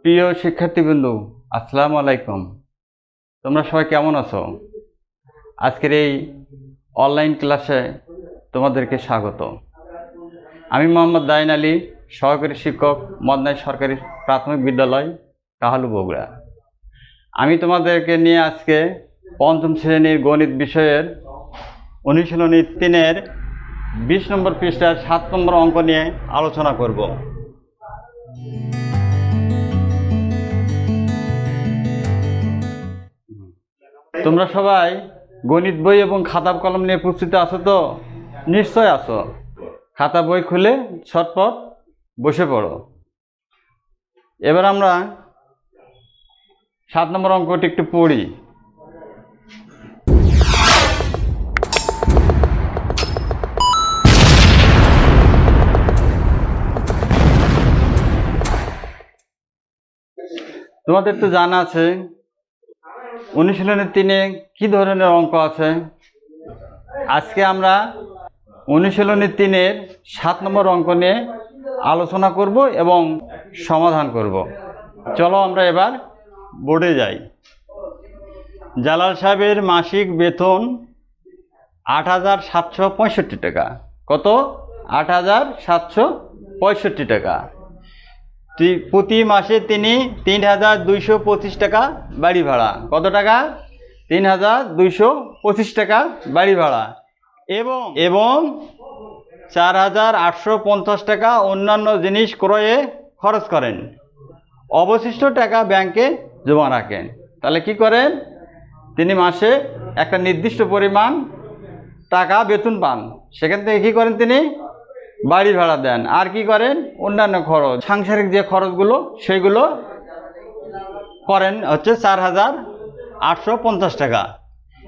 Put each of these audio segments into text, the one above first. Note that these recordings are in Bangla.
প্রিয় শিক্ষার্থীবৃন্দ, আসসালামু আলাইকুম। তোমরা সবাই কেমন আছো? আজকের এই অনলাইন ক্লাসে তোমাদেরকে স্বাগত। আমি মোহাম্মদ দাইন আলী, সহকারী শিক্ষক, মদনাই সরকারি প্রাথমিক বিদ্যালয়, কাহালু, বগুড়া। আমি তোমাদেরকে নিয়ে আজকে পঞ্চম শ্রেণীর গণিত বিষয়ের অনুশীলনী 3-এর 20 নম্বর পৃষ্ঠার 7 নম্বর অঙ্ক নিয়ে আলোচনা করব। তোমরা সবাই গণিত বই এবং খাতা কলম নিয়ে প্রস্তুত আছো তো? নিশ্চয় আছো। খাতা বই খুলে ছটপট বসে পড়ো। এবার আমরা 7 নম্বর অঙ্কটি একটু পড়ি। তোমাদের তো জানা আছে অনুশীলনী 3-এ কি ধরনের অঙ্ক আছে। আজকে আমরা অনুশীলনী 3-এর 7 নম্বর অঙ্ক নিয়ে আলোচনা করব এবং সমাধান করব। চলো আমরা এবার বোর্ডে যাই। জালাল সাহেবের মাসিক বেতন 8,765 টাকা। কত? 8,765 টাকা। প্রতি মাসে তিনি 3,225 টাকা বাড়ি ভাড়া। কত টাকা? 3,225 টাকা বাড়ি ভাড়া এবং 4,850 টাকা অন্যান্য জিনিস ক্রয়ে খরচ করেন। অবশিষ্ট টাকা ব্যাংকে জমা রাখেন। তাহলে কি করেন? তিনি মাসে একটা নির্দিষ্ট পরিমাণ টাকা বেতন পান, সেখান থেকে কি করেন? তিনি বাড়ি ভাড়া দেন। আর কি করেন? অন্যান্য খরচ, সাংসারিক যে খরচগুলো সেইগুলো করেন হচ্ছে 4,850 টাকা,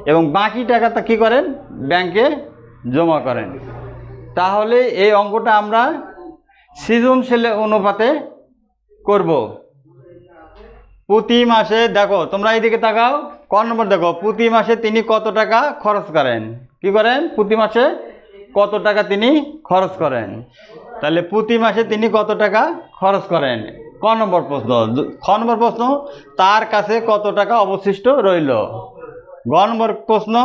এবং বাকি টাকাটা কি করেন? ব্যাংকে জমা করেন। তাহলে এই অঙ্কটা আমরা সৃজনশীল অনুপাতে করব। প্রতি মাসে দেখো, তোমরা এইদিকে তাকাও, ক নম্বর দেখো, প্রতি মাসে তিনি কত টাকা খরচ করেন। কি করেন? প্রতি মাসে কত টাকা তিনি খরচ করেন। তাহলে প্রতি মাসে তিনি কত টাকা খরচ করেন। ক নম্বর প্রশ্ন। খ নম্বর প্রশ্ন, তার কাছে কত টাকা অবশিষ্ট রইল। গ নম্বর প্রশ্ন,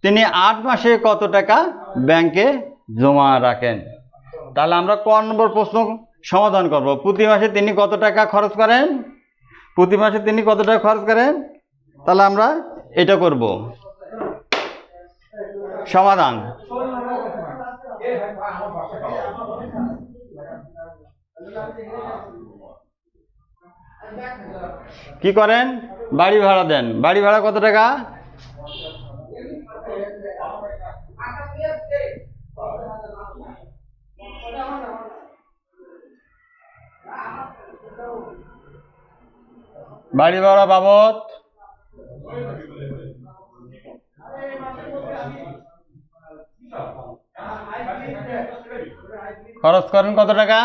তিনি 8 মাসে কত টাকা ব্যাংকে জমা রাখেন। তাহলে আমরা ক নম্বর প্রশ্ন সমাধান করব। প্রতি মাসে তিনি কত টাকা খরচ করেন। প্রতি মাসে তিনি কত টাকা খরচ করেন। তাহলে আমরা এটা করব সমাধান। কি করেন? বাড়ি ভাড়া দেন। বাড়ি ভাড়া কত টাকা? বাড়ি ভাড়া বাবদ খরচ করেন কত টাকা?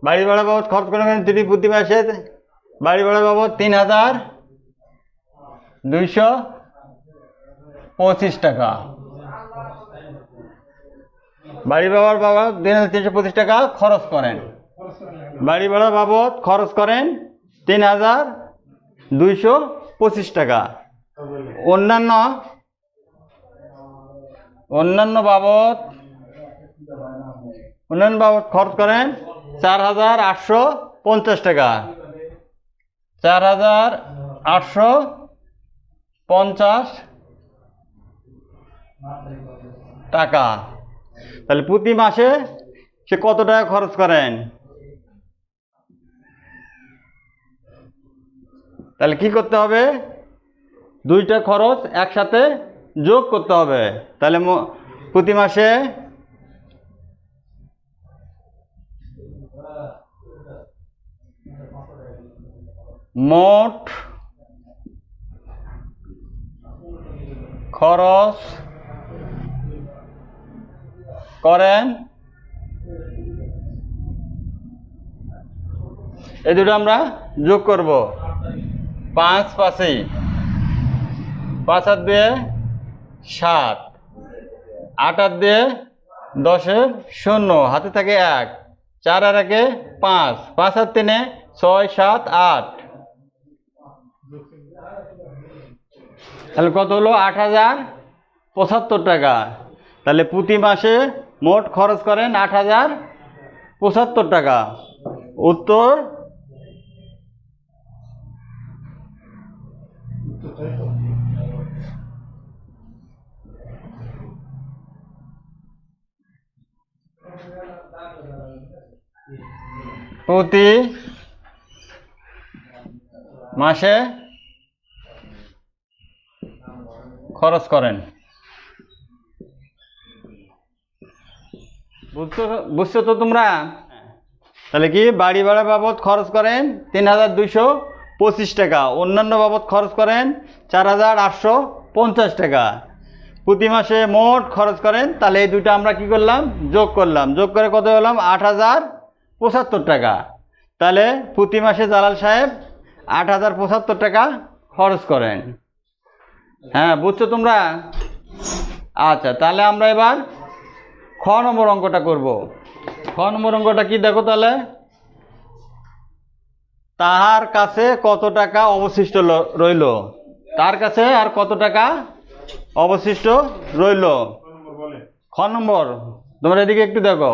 বাড়ি ভাড়া বাবদ খরচ করেন তিনি প্রতি মাসে বাড়ি ভাড়া বাবদ 3,225 টাকা। বাড়ি ভাড়ার বাবদ 3,325 টাকা খরচ করেন। বাড়ি ভাড়া বাবদ খরচ করেন 3,225 টাকা। অন্যান্য বাবদ খরচ করেন 4,850 টাকা। 4,850 টাকা। তাহলে প্রতি মাসে সে কত টাকা খরচ করেন? তাহলে কি করতে হবে? দুইটা খরচ একসাথে যোগ করতে হবে। তাহলে প্রতি মাসে মোট খরচ করেন, এই দুটো আমরা যোগ করব। 5 5 5 আর 2 7, 8 আর 2 10 0, হাতে থাকে 1, 4 আর 1 5, 5 আর 3 6 7 8, তাহলে কত হলো? 8075 টাকা। তাহলে প্রতি মাসে মোট খরচ করেন 8075 টাকা। উত্তর প্রতি মাসে খরচ করেন। বুঝছো তো তোমরা? তাহলে কি বাড়ি ভাড়া বাবদ খরচ করেন 3225 টাকা, অন্যান্য বাবদ খরচ করেন 4850 টাকা। প্রতি মাসে মোট খরচ করেন, তাহলে এই দুটো আমরা কি করলাম? যোগ করলাম। যোগ করে কত হলাম? 8075 টাকা। তাহলে প্রতি মাসে জালাল সাহেব 8075 টাকা খরচ করেন। হ্যাঁ, বুঝছো তোমরা? আচ্ছা, তাহলে আমরা এবার খ নম্বর অঙ্কটা করব। খ নম্বর অঙ্কটা কি দেখো তাহলে? তাহার কাছে কত টাকা অবশিষ্ট রইল? তার কাছে আর কত টাকা অবশিষ্ট রইল? খ নম্বর, তোমরা এদিকে একটু দেখো।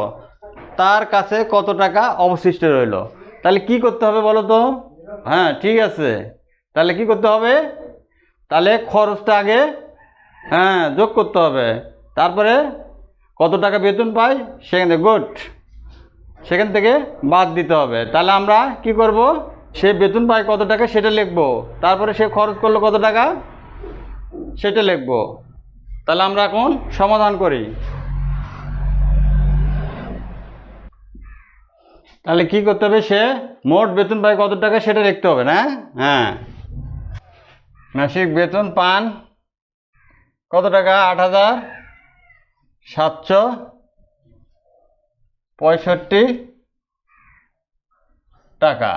তার কাছে কত টাকা অবশিষ্ট রইল, তাহলে কি করতে হবে বলো তো? হ্যাঁ, ঠিক আছে। তাহলে কি করতে হবে? তাহলে খরচটা আগে যোগ করতে হবে, তারপরে কত টাকা বেতন পাই সেখান থেকে সেখান থেকে বাদ দিতে হবে। তাহলে আমরা কি করব? সে বেতন পায় কত টাকা সেটা লিখব, তারপরে সে খরচ করলো কত টাকা সেটা লিখব। তাহলে আমরা এখন সমাধান করি। তাহলে কি করতে হবে? সে মোট বেতন পায় কত টাকা সেটা লিখতে হবে না? হ্যাঁ, মাসিক বেতন পান কত টাকা? 8765 টাকা।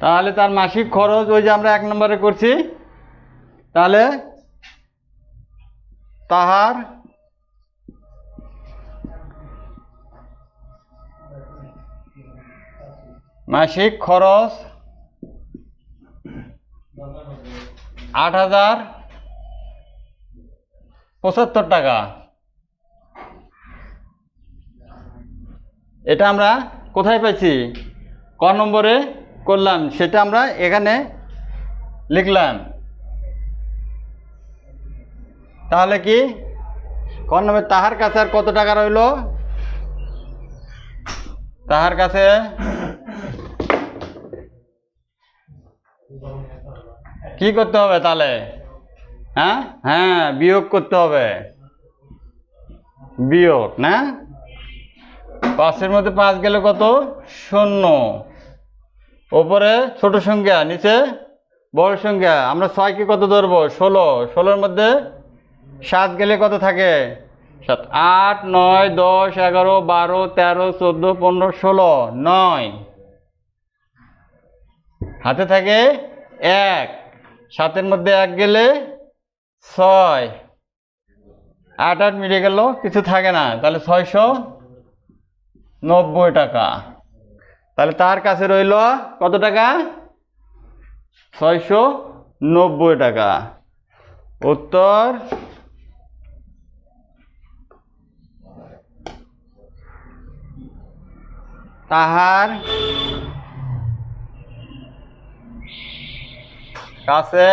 তাহলে তার মাসিক খরচ ওই যে আমরা 1 নম্বরে করছি, তাহলে তাহার মাসিক খরচ 8075 টাকা। এটা আমরা কোথায় পাইছি? ক নম্বরে করলাম, সেটা আমরা এখানে লিখলাম। তাহলে কি ক নম্বরে তাহার কাছে আর কত টাকা রইল? তাহার কাছে কি করতে হবে তাহলে? হ্যাঁ, বিয়োগ করতে হবে। বিয়োগ না, 5-এর মধ্যে 5 গেলে কত? 0। ওপরে ছোট সংখ্যা, নিচে বড় সংখ্যা। আমরা 6কে কত ধরবো? 16। 16-এর মধ্যে 7 গেলে কত থাকে? 7। 8 9 10 11 12 13 14 15 16, 9 হাতে থাকে 1। 7-এর মধ্যে 1 গেলে 6। 8 8 মিটে গেল, কিছু থাকে না, তাহলে 690 টাকা। তাহলে তার কাছে রইল কত টাকা? 690 টাকা। উত্তর তাহার কাছে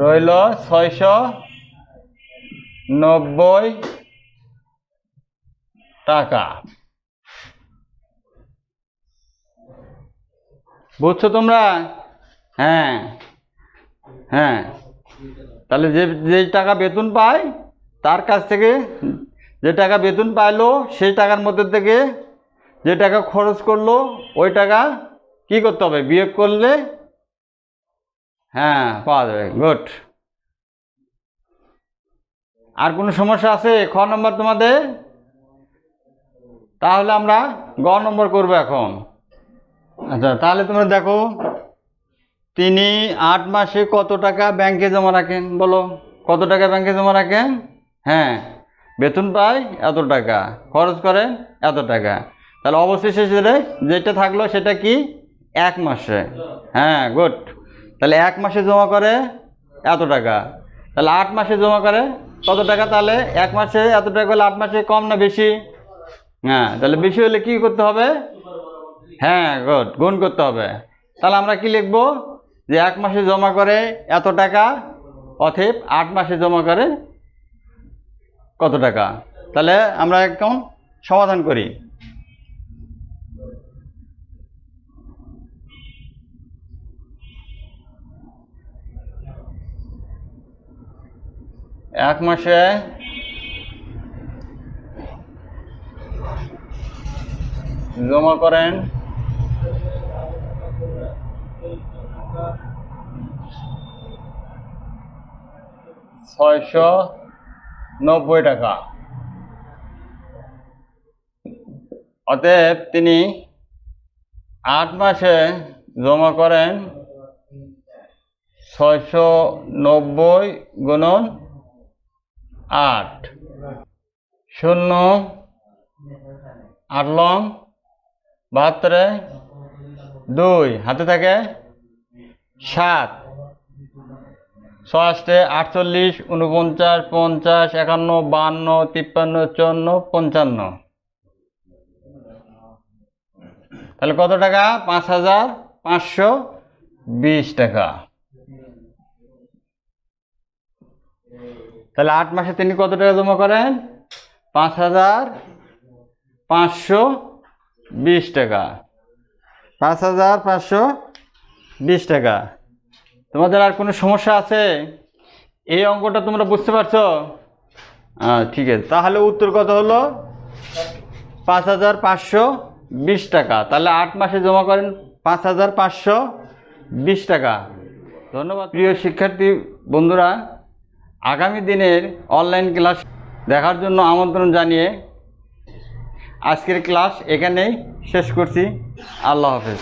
রইল 690 টাকা। বুঝছো তোমরা? হ্যাঁ, তাহলে যে টাকা বেতন পায় তার কাছ থেকে যে টাকা বেতন পাইলো সেই টাকার মধ্যে থেকে যে টাকা খরচ করলো ওই টাকা কি করতে হবে? বিয়োগ করলে পাওয়া যাবে। গুড। আর কোনো সমস্যা আছে খ নম্বর তোমাদের? তাহলে আমরা গ নম্বর করবো এখন। আচ্ছা, তাহলে তোমরা দেখো, তিনি 8 মাসে কত টাকা ব্যাংকে জমা রাখেন? বলো, কত টাকা ব্যাংকে জমা রাখেন? বেতন পায় এত টাকা, খরচ করেন এত টাকা। তাহলে অবশেষে যেটা থাকলো সেটা কি? 1 মাসে। হ্যাঁ, গুড। তাহলে 1 মাসে জমা করে এত টাকা। তাহলে 8 মাসে জমা করে কত টাকা? তাহলে 1 মাসে এত টাকা হলে 8 মাসে কম না বেশি? হ্যাঁ, তাহলে বেশি হলে কি করতে হবে? হ্যাঁ, গুড, গুণ করতে হবে। তাহলে আমরা কি লিখব? যে 1 মাসে জমা করে এত টাকা, অতএব 8 মাসে জমা করে কত টাকা। তাহলে আমরা এখন সমাধান করি। এক মাসে জমা করেন 690 টাকা, অতএব তিনি 8 মাসে জমা করেন 690 গুণন 8, 0 8 লং 72, 2 হাতে থাকে 7, 6 8 48, 49, 50, 51, 52, 53, 54, 55। তাহলে কত টাকা? 5520 টাকা। তাহলে 8 মাসে তিনি কত টাকা জমা করেন? 5520 টাকা। 5520 টাকা। তোমাদের আর কোনো সমস্যা আছে? এই অঙ্কটা তোমরা বুঝতে পারছো? ঠিক আছে, তাহলে উত্তর কত হলো? 5520 টাকা। তাহলে 8 মাসে জমা করেন 5520 টাকা। ধন্যবাদ প্রিয় শিক্ষার্থী বন্ধুরা। আগামী দিনের অনলাইন ক্লাস দেখার জন্য আমন্ত্রণ জানিয়ে আজকের ক্লাস এখানেই শেষ করছি। আল্লাহ হাফেজ।